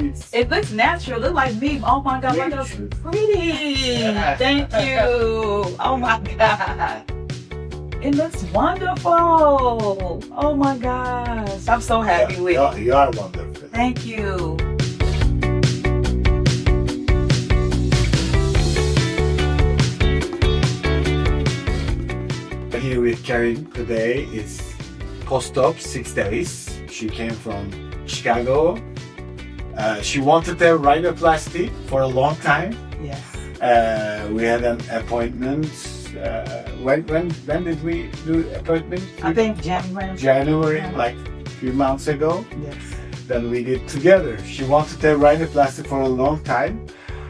It looks natural. It looks like me. Oh my God, look how pretty. Thank you. Oh my God. It looks wonderful. Oh my gosh. I'm so happy with it. You are wonderful. Thank you. Here with Karen today. It's post-op 6 days. She came from Chicago. She wanted a rhinoplasty for a long time. Yes. We had an appointment. When did we do appointment? I think January. January, like a few months ago. Yes. Then we did together. She wanted a rhinoplasty for a long time,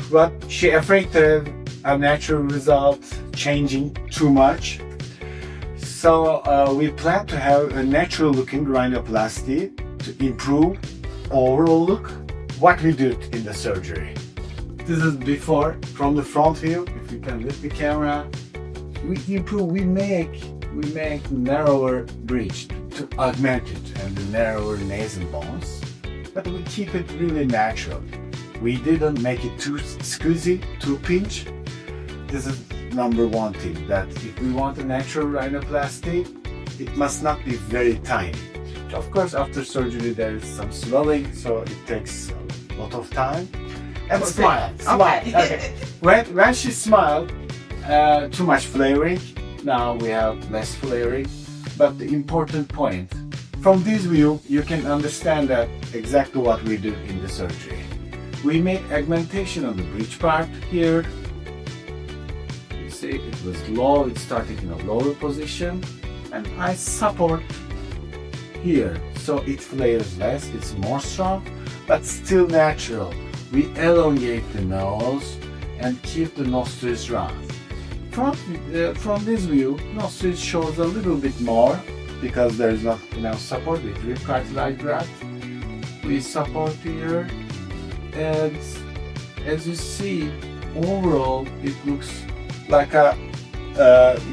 but she afraid to have a natural result changing too much. So we plan to have a natural looking rhinoplasty to improve overall look. What we did in the surgery. This is before from the front view. If you can lift the camera, we improve. We make narrower bridge to augment it and the narrower nasal bones, but we keep it really natural. We didn't make it too squeezy, too pinch. This is number one thing, that if we want a natural rhinoplasty, it must not be very tiny. Of course, after surgery there is some swelling, so it takes a lot of time. And smile. Okay. When she smiled, too much flaring. Now we have less flaring. But the important point, from this view, you can understand that exactly what we did in the surgery. We made augmentation on the bridge part here. You see, it was low. It started in a lower position, and I support here, so it flares less. It's more strong, but still natural. We elongate the nose and keep the nostrils round. From this view, nostrils shows a little bit more because there is not enough support with rib cartilage graft. We support here, and as you see, overall it looks like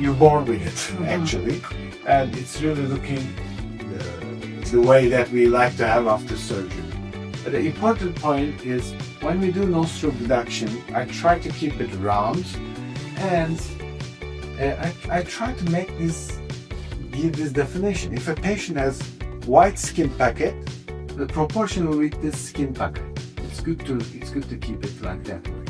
you're born with it actually, and it's really looking the way that we like to have after surgery. But the important point is when we do nostril reduction, I try to keep it round, and I try to give this definition. If a patient has white skin pocket, the proportion with this skin pocket, it's good to keep it like that way.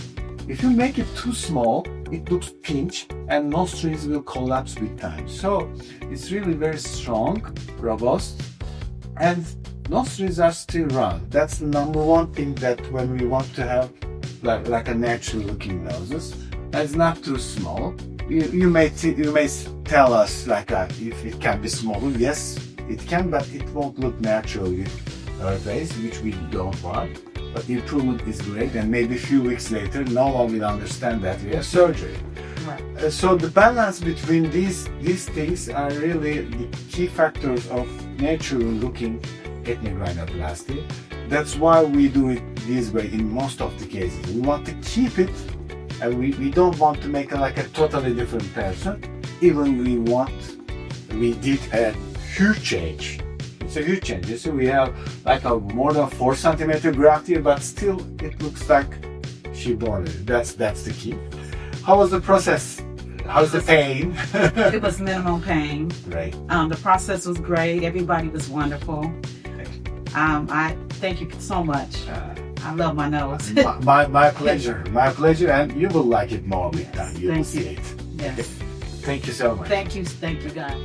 If you make it too small, it looks pinch and nostrils will collapse with time. So it's really very strong, robust, and nostrils are still round. That's the number one thing, that when we want to have like a natural looking noses, it's not too small. You may tell us like if it can be smaller. Yes, it can, but it won't look natural with our face, which we don't want. But the improvement is great, and maybe a few weeks later, no one will understand that we have surgery. Right. So the balance between these things are really the key factors of natural looking ethnic rhinoplasty. That's why we do it this way in most of the cases. We want to keep it, and we don't want to make it like a totally different person. Even we did a huge change. It's a huge change. You see, we have like a more than 4 cm graft here, but still it looks like she born it. That's the key. How was the process? How's the pain? It was minimal pain. Great. The process was great. Everybody was wonderful. I thank you so much. I love my nose. my pleasure. My pleasure, and you will like it more with time. You will see it. Yes. Thank you so much. Thank you, guys.